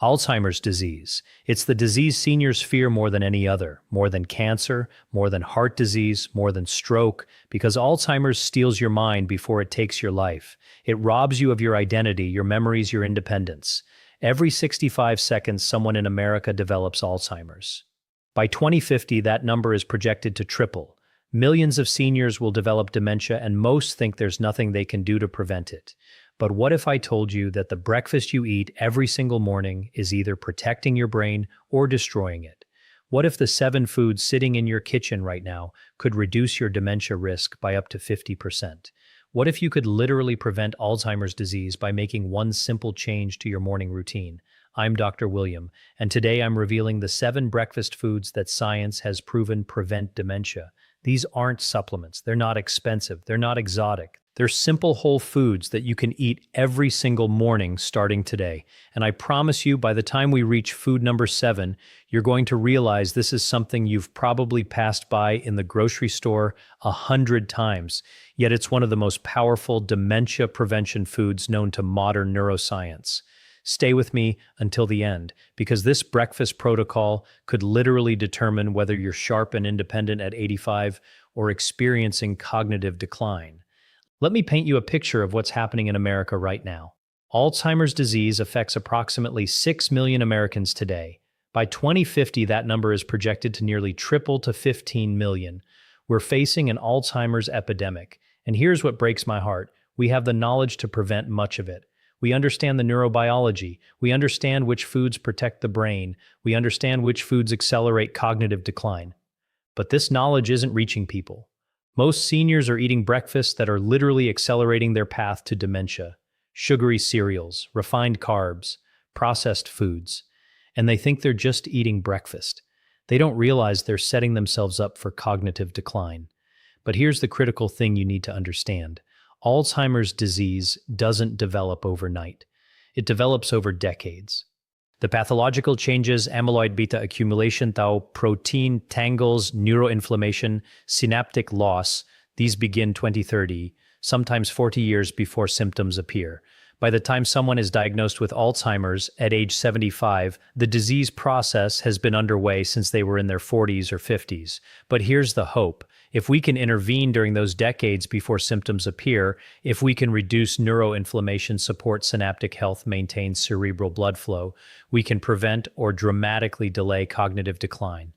Alzheimer's disease. It's the disease seniors fear more than any other, more than cancer, more than heart disease, more than stroke, because Alzheimer's steals your mind before it takes your life. It robs you of your identity, your memories, your independence. Every 65 seconds, someone in America develops Alzheimer's. By 2050, that number is projected to triple. Millions of seniors will develop dementia, and most think there's nothing they can do to prevent it. But what if I told you that the breakfast you eat every single morning is either protecting your brain or destroying it? What if the 7 foods sitting in your kitchen right now could reduce your dementia risk by up to 50%? What if you could literally prevent Alzheimer's disease by making one simple change to your morning routine? I'm Dr. William, and today I'm revealing the 7 breakfast foods that science has proven prevent dementia. These aren't supplements, they're not expensive, they're not exotic. They're simple whole foods that you can eat every single morning starting today. And I promise you, by the time we reach food number 7, you're going to realize this is something you've probably passed by in the grocery store 100 times. Yet it's one of the most powerful dementia prevention foods known to modern neuroscience. Stay with me until the end, because this breakfast protocol could literally determine whether you're sharp and independent at 85 or experiencing cognitive decline. Let me paint you a picture of what's happening in America right now. Alzheimer's disease affects approximately 6 million Americans today. By 2050, that number is projected to nearly triple to 15 million. We're facing an Alzheimer's epidemic, and here's what breaks my heart. We have the knowledge to prevent much of it. We understand the neurobiology. We understand which foods protect the brain. We understand which foods accelerate cognitive decline. But this knowledge isn't reaching people. Most seniors are eating breakfasts that are literally accelerating their path to dementia. Sugary cereals, refined carbs, processed foods. And they think they're just eating breakfast. They don't realize they're setting themselves up for cognitive decline. But here's the critical thing you need to understand. Alzheimer's disease doesn't develop overnight. It develops over decades. The pathological changes, amyloid beta accumulation, tau protein tangles, neuroinflammation, synaptic loss, these begin 20-30, sometimes 40 years before symptoms appear. By the time someone is diagnosed with Alzheimer's at age 75, the disease process has been underway since they were in their 40s or 50s. But here's the hope. If we can intervene during those decades before symptoms appear, if we can reduce neuroinflammation, support synaptic health, maintain cerebral blood flow, we can prevent or dramatically delay cognitive decline.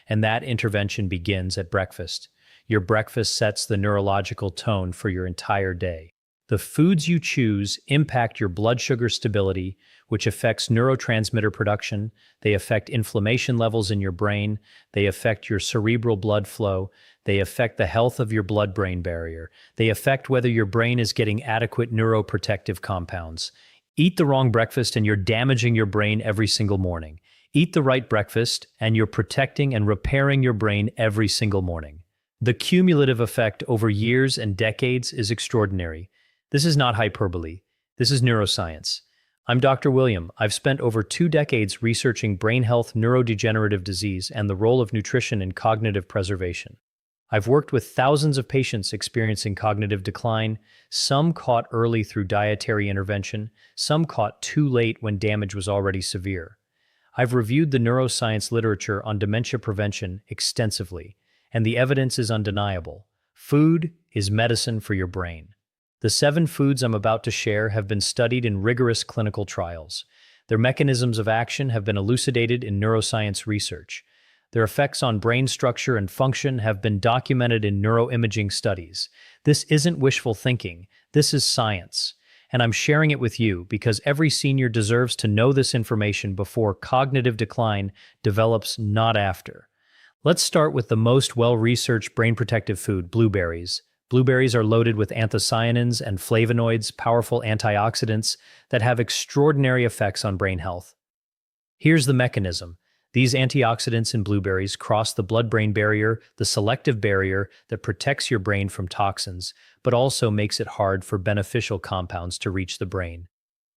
And that intervention begins at breakfast. Your breakfast sets the neurological tone for your entire day. The foods you choose impact your blood sugar stability, which affects neurotransmitter production. They affect inflammation levels in your brain. They affect your cerebral blood flow. They affect the health of your blood-brain barrier. They affect whether your brain is getting adequate neuroprotective compounds. Eat the wrong breakfast and you're damaging your brain every single morning. Eat the right breakfast and you're protecting and repairing your brain every single morning. The cumulative effect over years and decades is extraordinary. This is not hyperbole. This is neuroscience. I'm Dr. William. I've spent over 2 decades researching brain health, neurodegenerative disease, and the role of nutrition in cognitive preservation. I've worked with thousands of patients experiencing cognitive decline, some caught early through dietary intervention, some caught too late when damage was already severe. I've reviewed the neuroscience literature on dementia prevention extensively, and the evidence is undeniable. Food is medicine for your brain. The 7 foods I'm about to share have been studied in rigorous clinical trials. Their mechanisms of action have been elucidated in neuroscience research. Their effects on brain structure and function have been documented in neuroimaging studies. This isn't wishful thinking. This is science. And I'm sharing it with you because every senior deserves to know this information before cognitive decline develops, not after. Let's start with the most well-researched brain protective food, blueberries. Blueberries are loaded with anthocyanins and flavonoids, powerful antioxidants that have extraordinary effects on brain health. Here's the mechanism. These antioxidants in blueberries cross the blood-brain barrier, the selective barrier that protects your brain from toxins, but also makes it hard for beneficial compounds to reach the brain.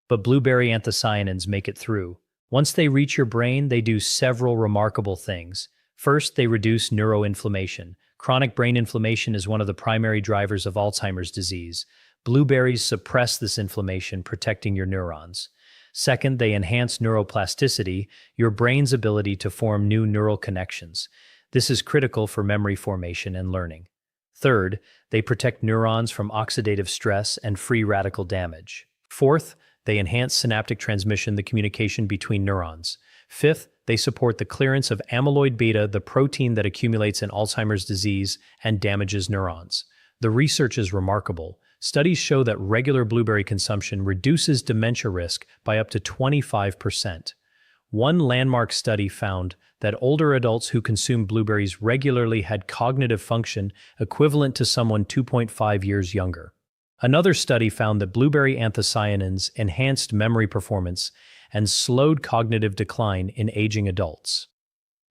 But blueberry anthocyanins make it through. Once they reach your brain, they do several remarkable things. First, they reduce neuroinflammation. Chronic brain inflammation is one of the primary drivers of Alzheimer's disease. Blueberries suppress this inflammation, protecting your neurons. Second, they enhance neuroplasticity, your brain's ability to form new neural connections. This is critical for memory formation and learning. Third, they protect neurons from oxidative stress and free radical damage. Fourth, they enhance synaptic transmission, the communication between neurons. Fifth, they support the clearance of amyloid beta, the protein that accumulates in Alzheimer's disease and damages neurons. The research is remarkable. Studies show that regular blueberry consumption reduces dementia risk by up to 25%. One landmark study found that older adults who consumed blueberries regularly had cognitive function equivalent to someone 2.5 years younger. Another study found that blueberry anthocyanins enhanced memory performance and slowed cognitive decline in aging adults.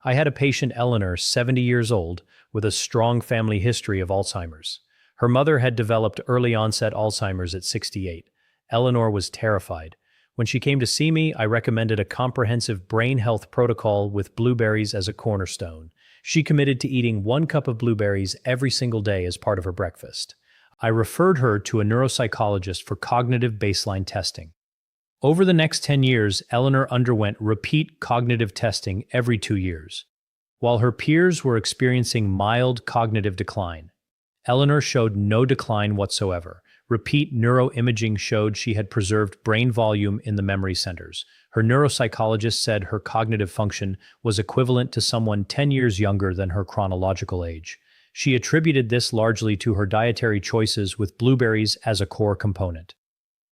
I had a patient, Eleanor, 70 years old, with a strong family history of Alzheimer's. Her mother had developed early-onset Alzheimer's at 68. Eleanor was terrified. When she came to see me, I recommended a comprehensive brain health protocol with blueberries as a cornerstone. She committed to eating 1 cup of blueberries every single day as part of her breakfast. I referred her to a neuropsychologist for cognitive baseline testing. Over the next 10 years, Eleanor underwent repeat cognitive testing every 2 years. While her peers were experiencing mild cognitive decline, Eleanor showed no decline whatsoever. Repeat neuroimaging showed she had preserved brain volume in the memory centers. Her neuropsychologist said her cognitive function was equivalent to someone 10 years younger than her chronological age. She attributed this largely to her dietary choices with blueberries as a core component.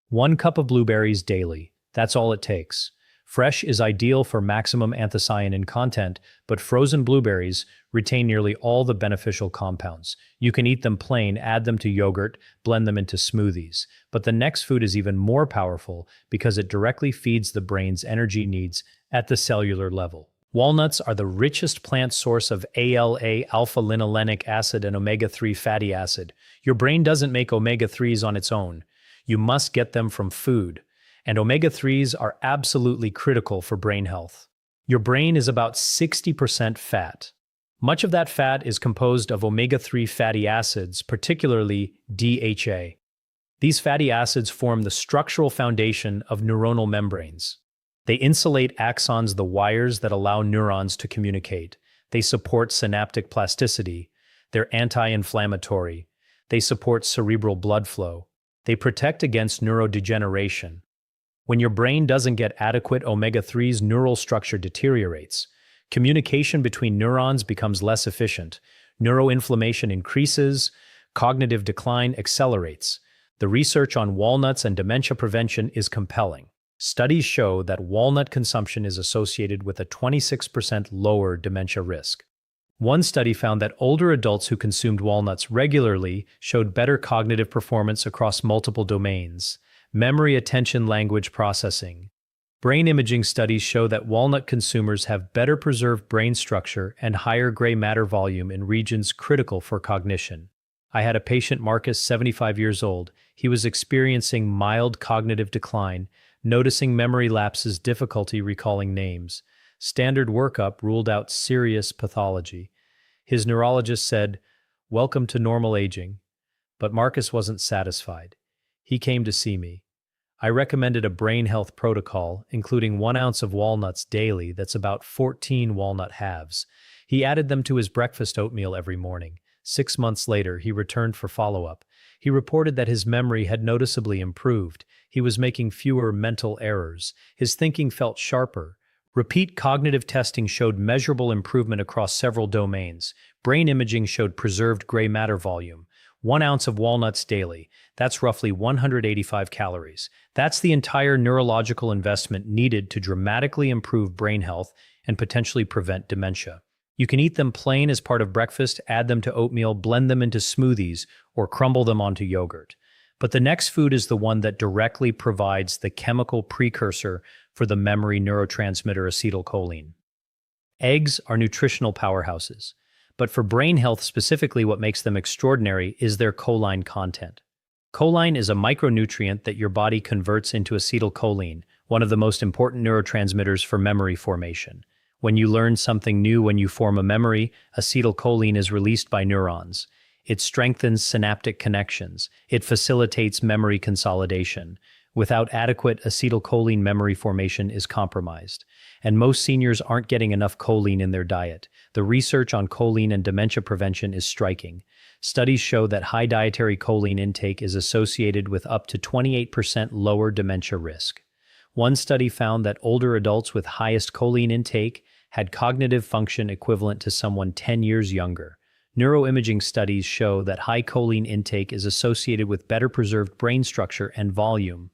1 cup of blueberries daily. That's all it takes. Fresh is ideal for maximum anthocyanin content, but frozen blueberries retain nearly all the beneficial compounds. You can eat them plain, add them to yogurt, blend them into smoothies. But the next food is even more powerful because it directly feeds the brain's energy needs at the cellular level. Walnuts are the richest plant source of ALA, alpha-linolenic acid, and omega-3 fatty acid. Your brain doesn't make omega-3s on its own. You must get them from food. And omega-3s are absolutely critical for brain health. Your brain is about 60% fat. Much of that fat is composed of omega-3 fatty acids, particularly DHA. These fatty acids form the structural foundation of neuronal membranes. They insulate axons, the wires that allow neurons to communicate. They support synaptic plasticity. They're anti-inflammatory. They support cerebral blood flow. They protect against neurodegeneration. When your brain doesn't get adequate omega-3s, neural structure deteriorates. Communication between neurons becomes less efficient. Neuroinflammation increases. Cognitive decline accelerates. The research on walnuts and dementia prevention is compelling. Studies show that walnut consumption is associated with a 26% lower dementia risk. One study found that older adults who consumed walnuts regularly showed better cognitive performance across multiple domains: memory, attention, language processing. Brain imaging studies show that walnut consumers have better preserved brain structure and higher gray matter volume in regions critical for cognition. I had a patient, Marcus, 75 years old. He was experiencing mild cognitive decline, noticing memory lapses, difficulty recalling names. Standard workup ruled out serious pathology. His neurologist said, "Welcome to normal aging." But Marcus wasn't satisfied. He came to see me. I recommended a brain health protocol, including 1 ounce of walnuts daily. That's about 14 walnut halves. He added them to his breakfast oatmeal every morning. 6 months later, he returned for follow-up. He reported that his memory had noticeably improved. He was making fewer mental errors. His thinking felt sharper. Repeat cognitive testing showed measurable improvement across several domains. Brain imaging showed preserved gray matter volume. 1 ounce of walnuts daily. That's roughly 185 calories. That's the entire neurological investment needed to dramatically improve brain health and potentially prevent dementia. You can eat them plain as part of breakfast, add them to oatmeal, blend them into smoothies, or crumble them onto yogurt. But the next food is the one that directly provides the chemical precursor for the memory neurotransmitter acetylcholine. Eggs are nutritional powerhouses. But for brain health specifically, what makes them extraordinary is their choline content. Choline is a micronutrient that your body converts into acetylcholine, one of the most important neurotransmitters for memory formation. When you learn something new, when you form a memory, acetylcholine is released by neurons. It strengthens synaptic connections. It facilitates memory consolidation. Without adequate acetylcholine, memory formation is compromised. And most seniors aren't getting enough choline in their diet. The research on choline and dementia prevention is striking. Studies show that high dietary choline intake is associated with up to 28% lower dementia risk. One study found that older adults with highest choline intake had cognitive function equivalent to someone 10 years younger. Neuroimaging studies show that high choline intake is associated with better preserved brain structure and volume.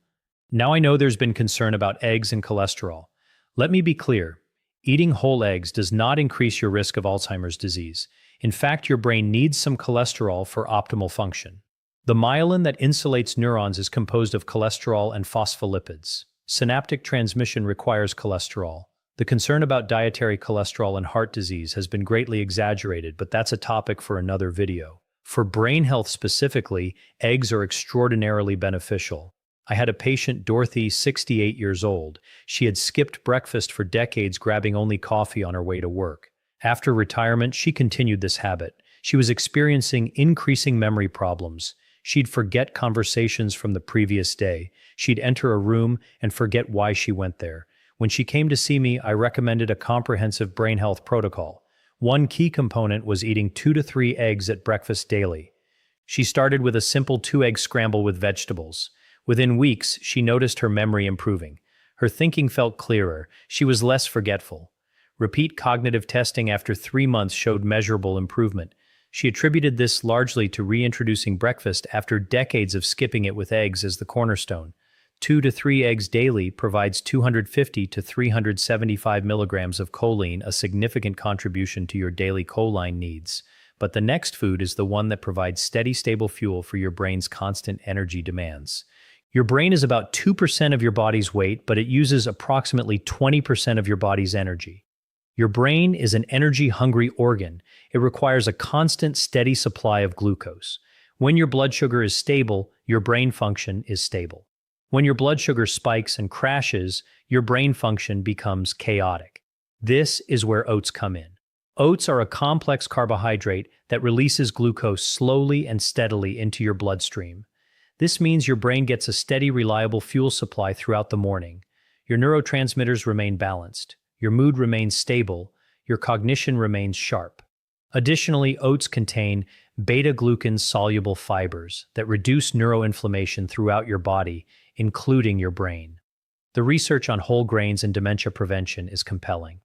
Now I know there's been concern about eggs and cholesterol. Let me be clear. Eating whole eggs does not increase your risk of Alzheimer's disease. In fact, your brain needs some cholesterol for optimal function. The myelin that insulates neurons is composed of cholesterol and phospholipids. Synaptic transmission requires cholesterol. The concern about dietary cholesterol and heart disease has been greatly exaggerated, but that's a topic for another video. For brain health specifically, eggs are extraordinarily beneficial. I had a patient, Dorothy, 68 years old. She had skipped breakfast for decades, grabbing only coffee on her way to work. After retirement, she continued this habit. She was experiencing increasing memory problems. She'd forget conversations from the previous day. She'd enter a room and forget why she went there. When she came to see me, I recommended a comprehensive brain health protocol. One key component was eating 2 to 3 eggs at breakfast daily. She started with a simple 2-egg scramble with vegetables. Within weeks, she noticed her memory improving. Her thinking felt clearer. She was less forgetful. Repeat cognitive testing after 3 months showed measurable improvement. She attributed this largely to reintroducing breakfast after decades of skipping it with eggs as the cornerstone. 2 to 3 eggs daily provides 250 to 375 milligrams of choline, a significant contribution to your daily choline needs. But the next food is the one that provides steady, stable fuel for your brain's constant energy demands. Your brain is about 2% of your body's weight, but it uses approximately 20% of your body's energy. Your brain is an energy-hungry organ. It requires a constant, steady supply of glucose. When your blood sugar is stable, your brain function is stable. When your blood sugar spikes and crashes, your brain function becomes chaotic. This is where oats come in. Oats are a complex carbohydrate that releases glucose slowly and steadily into your bloodstream. This means your brain gets a steady, reliable fuel supply throughout the morning. Your neurotransmitters remain balanced. Your mood remains stable. Your cognition remains sharp. Additionally, oats contain beta-glucans soluble fibers that reduce neuroinflammation throughout your body, including your brain. The research on whole grains and dementia prevention is compelling.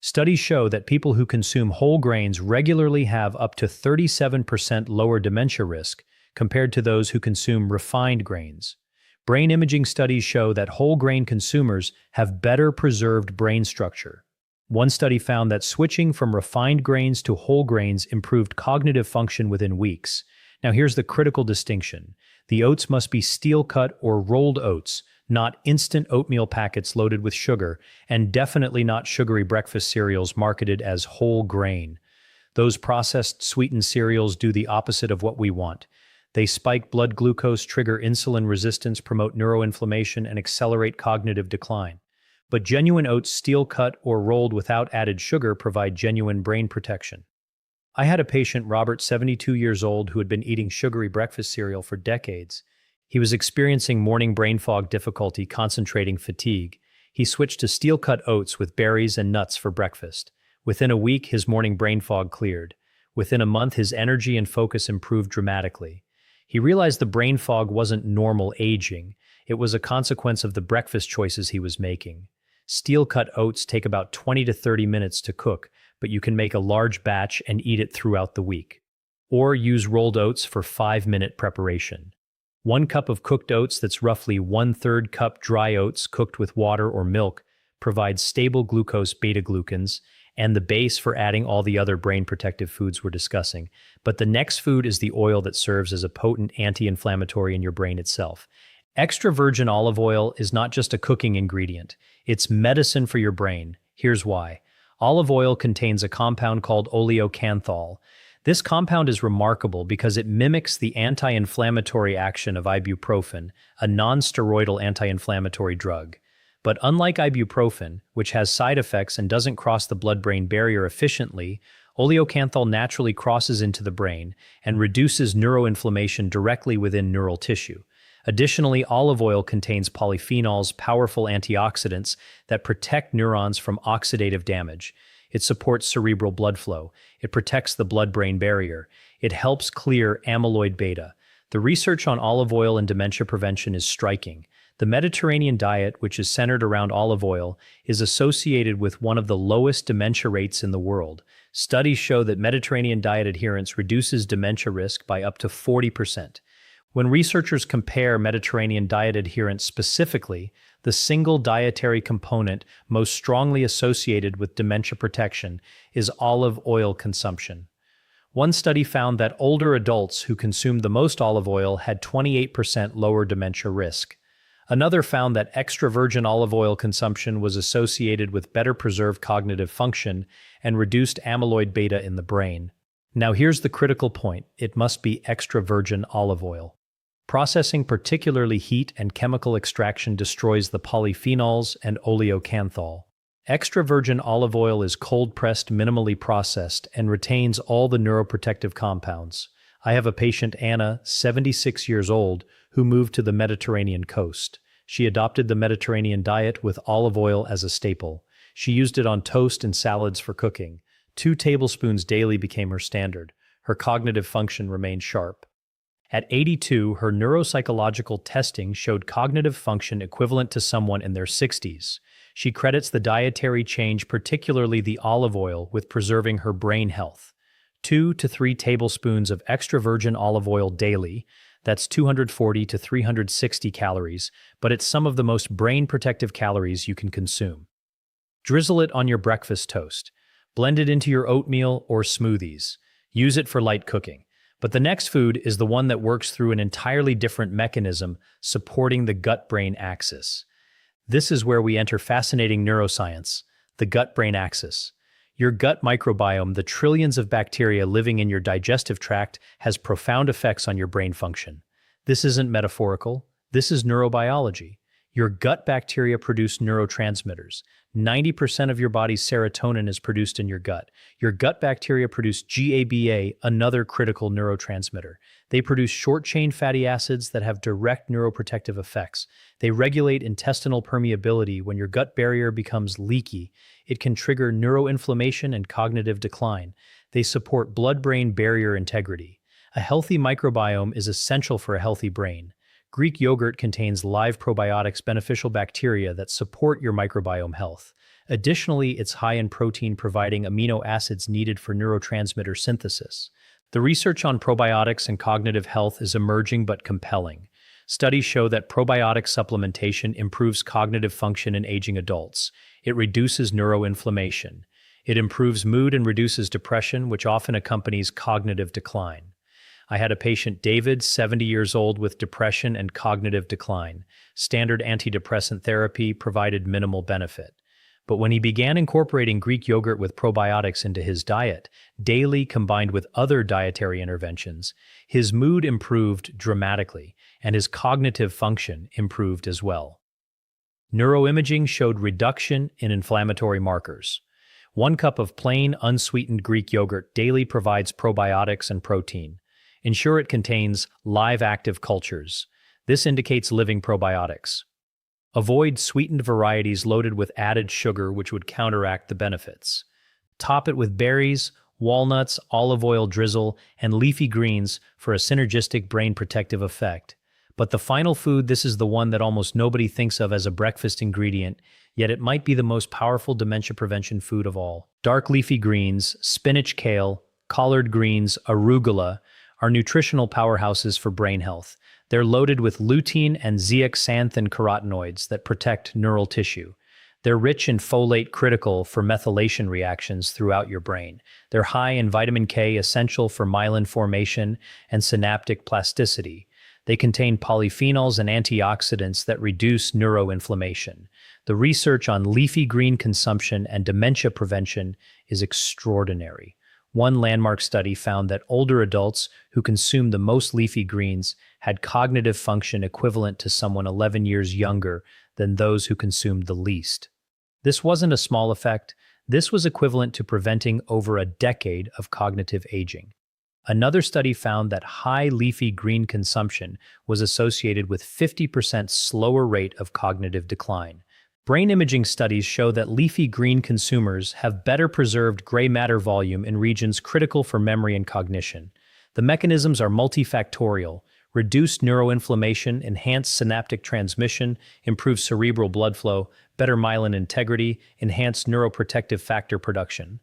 Studies show that people who consume whole grains regularly have up to 37% lower dementia risk compared to those who consume refined grains. Brain imaging studies show that whole grain consumers have better preserved brain structure. One study found that switching from refined grains to whole grains improved cognitive function within weeks. Now here's the critical distinction. The oats must be steel-cut or rolled oats, not instant oatmeal packets loaded with sugar, and definitely not sugary breakfast cereals marketed as whole grain. Those processed sweetened cereals do the opposite of what we want. They spike blood glucose, trigger insulin resistance, promote neuroinflammation, and accelerate cognitive decline. But genuine oats, steel-cut or rolled without added sugar, provide genuine brain protection. I had a patient, Robert, 72 years old, who had been eating sugary breakfast cereal for decades. He was experiencing morning brain fog, difficulty concentrating, fatigue. He switched to steel-cut oats with berries and nuts for breakfast. Within a week, his morning brain fog cleared. Within a month, his energy and focus improved dramatically. He realized the brain fog wasn't normal aging. It was a consequence of the breakfast choices he was making. Steel-cut oats take about 20 to 30 minutes to cook, but you can make a large batch and eat it throughout the week. Or use rolled oats for 5-minute preparation. 1 cup of cooked oats, that's roughly 1/3 cup dry oats cooked with water or milk, provides stable glucose, beta-glucans, and the base for adding all the other brain protective foods we're discussing. But the next food is the oil that serves as a potent anti-inflammatory in your brain itself. Extra virgin olive oil is not just a cooking ingredient, it's medicine for your brain. Here's why. Olive oil contains a compound called Oleocanthal. This compound is remarkable because it mimics the anti-inflammatory action of ibuprofen, a non-steroidal anti-inflammatory drug. But unlike ibuprofen, which has side effects and doesn't cross the blood-brain barrier efficiently, Oleocanthal naturally crosses into the brain and reduces neuroinflammation directly within neural tissue. Additionally, olive oil contains polyphenols, powerful antioxidants that protect neurons from oxidative damage. It supports cerebral blood flow. It protects the blood-brain barrier. It helps clear amyloid beta. The research on olive oil and dementia prevention is striking. The Mediterranean diet, which is centered around olive oil, is associated with one of the lowest dementia rates in the world. Studies show that Mediterranean diet adherence reduces dementia risk by up to 40%. When researchers compare Mediterranean diet adherence specifically, the single dietary component most strongly associated with dementia protection is olive oil consumption. One study found that older adults who consumed the most olive oil had 28% lower dementia risk. Another found that extra virgin olive oil consumption was associated with better preserved cognitive function and reduced amyloid beta in the brain. Now here's the critical point: it must be extra virgin olive oil. Processing, particularly heat and chemical extraction, destroys the polyphenols and oleocanthal. Extra virgin olive oil is cold-pressed, minimally processed, and retains all the neuroprotective compounds. I have a patient, Anna, 76 years old, who moved to the Mediterranean coast. She adopted the Mediterranean diet with olive oil as a staple. She used it on toast and salads for cooking. 2 tablespoons daily became her standard. Her cognitive function remained sharp. At 82, her neuropsychological testing showed cognitive function equivalent to someone in their 60s. She credits the dietary change, particularly the olive oil, with preserving her brain health. 2 to 3 tablespoons of extra virgin olive oil daily, that's 240 to 360 calories, but it's some of the most brain-protective calories you can consume. Drizzle it on your breakfast toast. Blend it into your oatmeal or smoothies. Use it for light cooking. But the next food is the one that works through an entirely different mechanism, supporting the gut-brain axis. This is where we enter fascinating neuroscience, the gut-brain axis. Your gut microbiome, the trillions of bacteria living in your digestive tract, has profound effects on your brain function. This isn't metaphorical. This is neurobiology. Your gut bacteria produce neurotransmitters. 90% of your body's serotonin is produced in your gut. Your gut bacteria produce GABA, another critical neurotransmitter. They produce short-chain fatty acids that have direct neuroprotective effects. They regulate intestinal permeability. When your gut barrier becomes leaky, it can trigger neuroinflammation and cognitive decline. They support blood-brain barrier integrity. A healthy microbiome is essential for a healthy brain. Greek yogurt contains live probiotics, beneficial bacteria that support your microbiome health. Additionally, it's high in protein, providing amino acids needed for neurotransmitter synthesis. The research on probiotics and cognitive health is emerging but compelling. Studies show that probiotic supplementation improves cognitive function in aging adults. It reduces neuroinflammation. It improves mood and reduces depression, which often accompanies cognitive decline. I had a patient, David, 70 years old, with depression and cognitive decline. Standard antidepressant therapy provided minimal benefit. But when he began incorporating Greek yogurt with probiotics into his diet, daily combined with other dietary interventions, his mood improved dramatically, and his cognitive function improved as well. Neuroimaging showed reduction in inflammatory markers. 1 cup of plain, unsweetened Greek yogurt daily provides probiotics and protein. Ensure it contains live active cultures. This indicates living probiotics. Avoid sweetened varieties loaded with added sugar, which would counteract the benefits. Top it with berries, walnuts, olive oil drizzle, and leafy greens for a synergistic brain protective effect. But the final food, this is the one that almost nobody thinks of as a breakfast ingredient, yet it might be the most powerful dementia prevention food of all. Dark leafy greens, spinach, kale, collard greens, arugula, are nutritional powerhouses for brain health. They're loaded with lutein and zeaxanthin carotenoids that protect neural tissue. They're rich in folate, critical for methylation reactions throughout your brain. They're high in vitamin K, essential for myelin formation and synaptic plasticity. They contain polyphenols and antioxidants that reduce neuroinflammation. The research on leafy green consumption and dementia prevention is extraordinary. One landmark study found that older adults who consumed the most leafy greens had cognitive function equivalent to someone 11 years younger than those who consumed the least. This wasn't a small effect. This was equivalent to preventing over a decade of cognitive aging. Another study found that high leafy green consumption was associated with 50% slower rate of cognitive decline. Brain imaging studies show that leafy green consumers have better preserved gray matter volume in regions critical for memory and cognition. The mechanisms are multifactorial: reduced neuroinflammation, enhanced synaptic transmission, improved cerebral blood flow, better myelin integrity, enhanced neuroprotective factor production.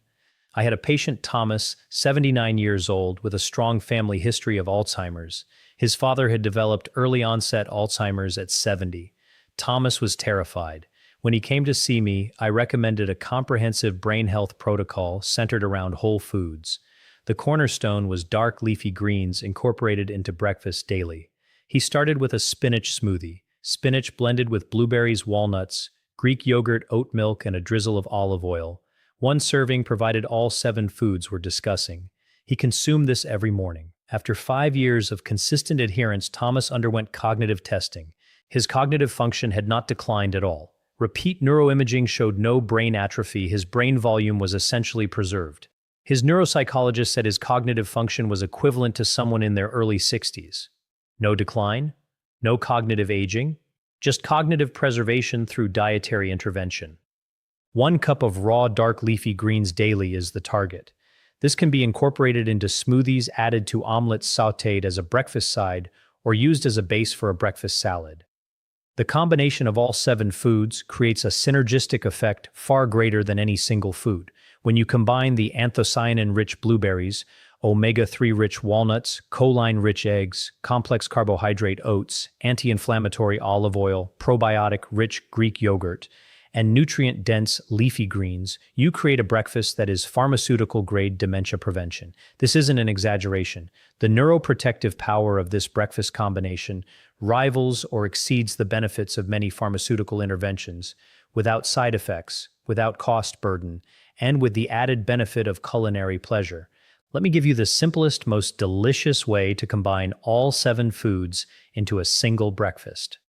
I had a patient, Thomas, 79 years old, with a strong family history of Alzheimer's. His father had developed early onset Alzheimer's at 70. Thomas was terrified. When he came to see me, I recommended a comprehensive brain health protocol centered around whole foods. The cornerstone was dark leafy greens incorporated into breakfast daily. He started with a spinach smoothie, spinach blended with blueberries, walnuts, Greek yogurt, oat milk, and a drizzle of olive oil. One serving provided all 7 foods we're discussing. He consumed this every morning. After 5 years of consistent adherence, Thomas underwent cognitive testing. His cognitive function had not declined at all. Repeat neuroimaging showed no brain atrophy. His brain volume was essentially preserved. His neuropsychologist said his cognitive function was equivalent to someone in their early 60s. No decline? No cognitive aging? Just cognitive preservation through dietary intervention. 1 cup of raw dark leafy greens daily is the target. This can be incorporated into smoothies, added to omelets, sautéed as a breakfast side, or used as a base for a breakfast salad. The combination of all 7 foods creates a synergistic effect far greater than any single food. When you combine the anthocyanin-rich blueberries, omega-3-rich walnuts, choline-rich eggs, complex carbohydrate oats, anti-inflammatory olive oil, probiotic-rich Greek yogurt, and nutrient-dense leafy greens, you create a breakfast that is pharmaceutical-grade dementia prevention. This isn't an exaggeration. The neuroprotective power of this breakfast combination rivals or exceeds the benefits of many pharmaceutical interventions, without side effects, without cost burden, and with the added benefit of culinary pleasure. Let me give you the simplest, most delicious way to combine all 7 foods into a single breakfast.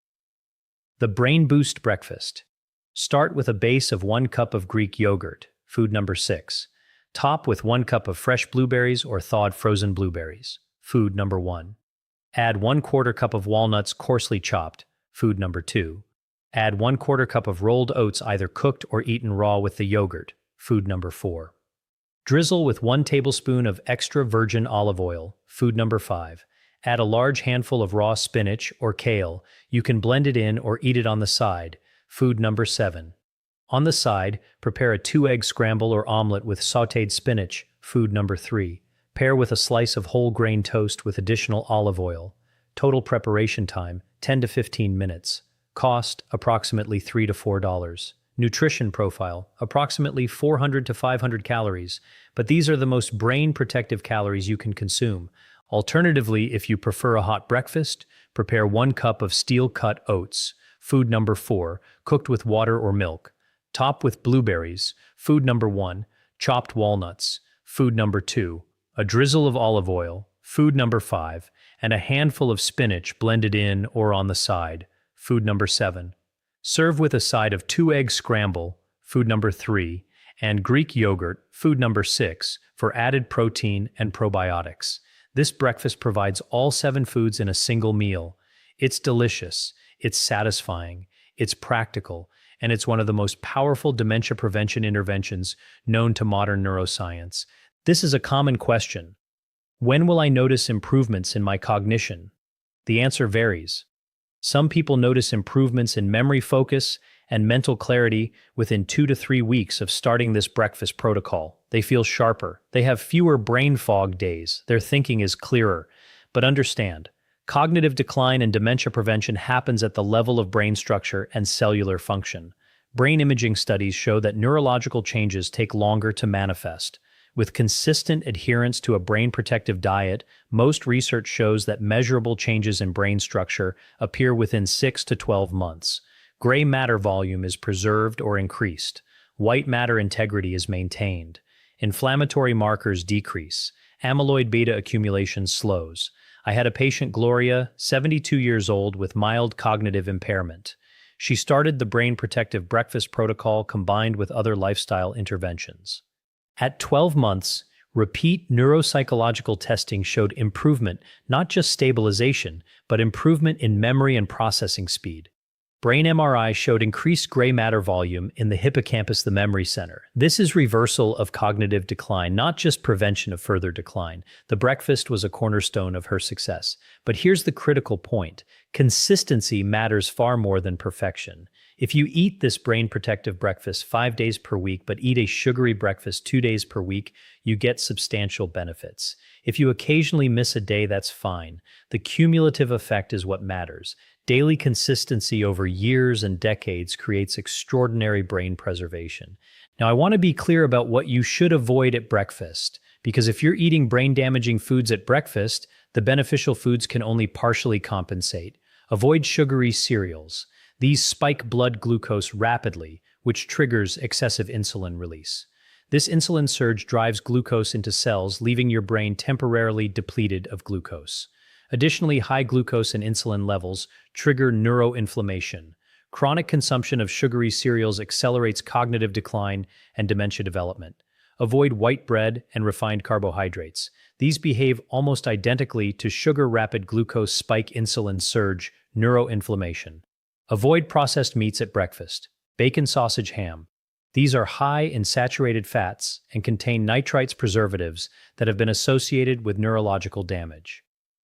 The Brain Boost Breakfast. Start with a base of 1 cup of Greek yogurt, food number 6. Top with 1 cup of fresh blueberries or thawed frozen blueberries, food number 1. Add 1/4 cup of walnuts coarsely chopped, food number 2. Add 1/4 cup of rolled oats either cooked or eaten raw with the yogurt, food number 4. Drizzle with 1 tablespoon of extra virgin olive oil, food number 5. Add a large handful of raw spinach or kale. You can blend it in or eat it on the side, food number 7. On the side, prepare a 2-egg scramble or omelet with sautéed spinach, food number 3. Pair with a slice of whole grain toast with additional olive oil. Total preparation time, 10 to 15 minutes. Cost, approximately $3 to $4. Nutrition profile, approximately 400 to 500 calories, but these are the most brain-protective calories you can consume. Alternatively, if you prefer a hot breakfast, prepare 1 cup of steel-cut oats, food number 4, cooked with water or milk. Top with blueberries, food number 1, chopped walnuts, food number 2, a drizzle of olive oil, food number 5, and a handful of spinach blended in or on the side, food number 7. Serve with a side of 2-egg scramble, food number 3, and Greek yogurt, food number 6, for added protein and probiotics. This breakfast provides all 7 foods in a single meal. It's delicious, it's satisfying, it's practical, and it's one of the most powerful dementia prevention interventions known to modern neuroscience. This is a common question. When will I notice improvements in my cognition? The answer varies. Some people notice improvements in memory focus and mental clarity within 2 to 3 weeks of starting this breakfast protocol. They feel sharper. They have fewer brain fog days. Their thinking is clearer. But understand, cognitive decline and dementia prevention happens at the level of brain structure and cellular function. Brain imaging studies show that neurological changes take longer to manifest. With consistent adherence to a brain-protective diet, most research shows that measurable changes in brain structure appear within 6 to 12 months. Gray matter volume is preserved or increased. White matter integrity is maintained. Inflammatory markers decrease. Amyloid beta accumulation slows. I had a patient, Gloria, 72 years old, with mild cognitive impairment. She started the brain-protective breakfast protocol combined with other lifestyle interventions. At 12 months, Repeat neuropsychological testing showed improvement, not just stabilization, but improvement in memory and processing speed. Brain MRI showed increased gray matter volume in the hippocampus, the memory center. This is reversal of cognitive decline, not just prevention of further decline. The breakfast was a cornerstone of her success. But here's the critical point. Consistency matters far more than perfection. If you eat this brain protective breakfast 5 days per week, but eat a sugary breakfast 2 days per week, you get substantial benefits. If you occasionally miss a day, that's fine. The cumulative effect is what matters. Daily consistency over years and decades creates extraordinary brain preservation. Now, I want to be clear about what you should avoid at breakfast, because if you're eating brain-damaging foods at breakfast, the beneficial foods can only partially compensate. Avoid sugary cereals. These spike blood glucose rapidly, which triggers excessive insulin release. This insulin surge drives glucose into cells, leaving your brain temporarily depleted of glucose. Additionally, high glucose and insulin levels trigger neuroinflammation. Chronic consumption of sugary cereals accelerates cognitive decline and dementia development. Avoid white bread and refined carbohydrates. These behave almost identically to sugar rapid glucose spike insulin surge, neuroinflammation. Avoid processed meats at breakfast. Bacon, sausage, ham. These are high in saturated fats and contain nitrites preservatives that have been associated with neurological damage.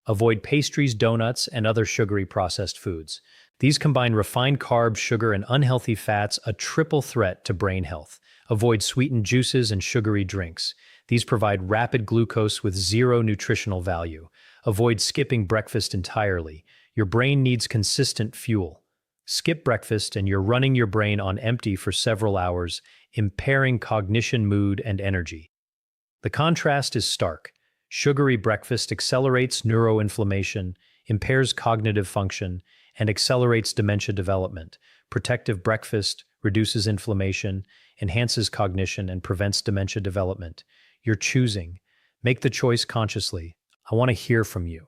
Avoid pastries, donuts, and other sugary processed foods. These combine refined carbs, sugar, and unhealthy fats, a triple threat to brain health. Avoid sweetened juices and sugary drinks. These provide rapid glucose with zero nutritional value. Avoid skipping breakfast entirely. Your brain needs consistent fuel. Skip breakfast and you're running your brain on empty for several hours, impairing cognition, mood, and energy. The contrast is stark. Sugary breakfast accelerates neuroinflammation, impairs cognitive function, and accelerates dementia development. Protective breakfast reduces inflammation, enhances cognition, and prevents dementia development. You're choosing. Make the choice consciously. I want to hear from you.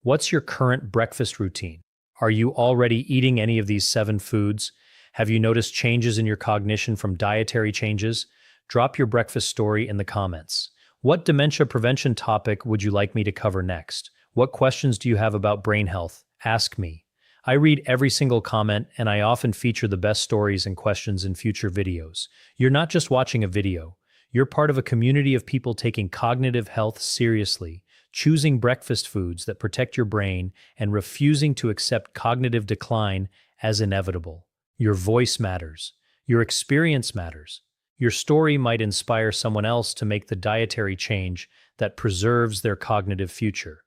What's your current breakfast routine? Are you already eating any of these 7 foods? Have you noticed changes in your cognition from dietary changes? Drop your breakfast story in the comments. What dementia prevention topic would you like me to cover next? What questions do you have about brain health? Ask me. I read every single comment, and I often feature the best stories and questions in future videos. You're not just watching a video. You're part of a community of people taking cognitive health seriously, choosing breakfast foods that protect your brain, and refusing to accept cognitive decline as inevitable. Your voice matters. Your experience matters. Your story might inspire someone else to make the dietary change that preserves their cognitive future.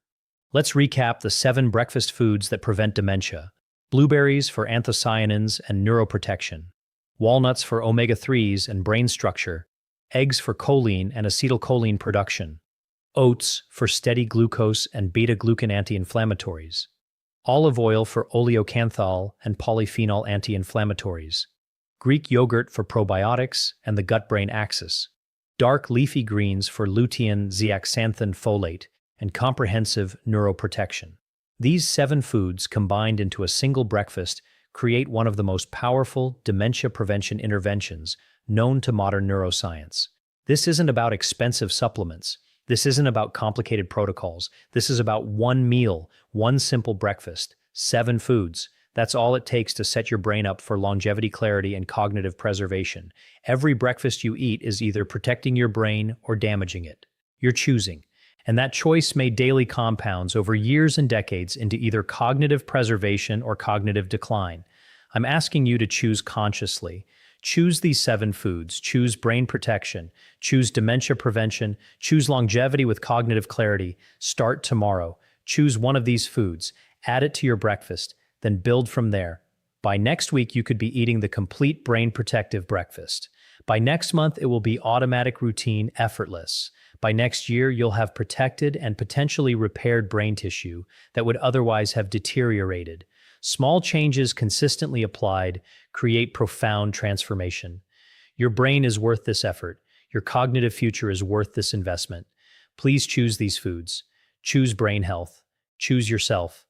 Let's recap the 7 breakfast foods that prevent dementia. Blueberries for anthocyanins and neuroprotection. Walnuts for omega-3s and brain structure. Eggs for choline and acetylcholine production. Oats for steady glucose and beta-glucan anti-inflammatories. Olive oil for oleocanthal and polyphenol anti-inflammatories. Greek yogurt for probiotics and the gut-brain axis. Dark leafy greens for lutein, zeaxanthin, folate, and comprehensive neuroprotection. These 7 foods combined into a single breakfast create one of the most powerful dementia prevention interventions known to modern neuroscience. This isn't about expensive supplements. This isn't about complicated protocols. This is about one meal, one simple breakfast, 7 foods. That's all it takes to set your brain up for longevity, clarity, and cognitive preservation. Every breakfast you eat is either protecting your brain or damaging it. You're choosing. And that choice made daily compounds over years and decades into either cognitive preservation or cognitive decline. I'm asking you to choose consciously. Choose these 7 foods. Choose brain protection. Choose dementia prevention. Choose longevity with cognitive clarity. Start tomorrow. Choose one of these foods. Add it to your breakfast. Then build from there. By next week, you could be eating the complete brain protective breakfast. By next month, it will be automatic routine, effortless. By next year, you'll have protected and potentially repaired brain tissue that would otherwise have deteriorated. Small changes consistently applied create profound transformation. Your brain is worth this effort. Your cognitive future is worth this investment. Please choose these foods. Choose brain health. Choose yourself.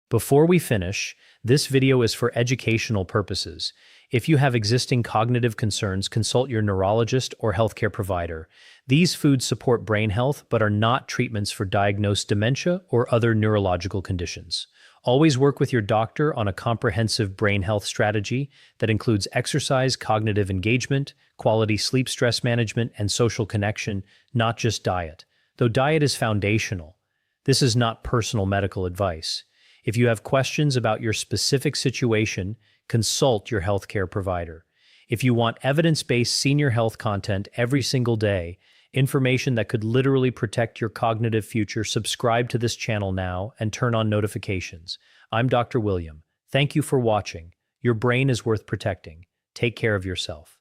Before we finish, this video is for educational purposes. If you have existing cognitive concerns, consult your neurologist or healthcare provider. These foods support brain health but are not treatments for diagnosed dementia or other neurological conditions. Always work with your doctor on a comprehensive brain health strategy that includes exercise, cognitive engagement, quality sleep, stress management, and social connection, not just diet. Though diet is foundational, this is not personal medical advice. If you have questions about your specific situation, consult your healthcare provider. If you want evidence-based senior health content every single day, information that could literally protect your cognitive future, subscribe to this channel now and turn on notifications. I'm Dr. William. Thank you for watching. Your brain is worth protecting. Take care of yourself.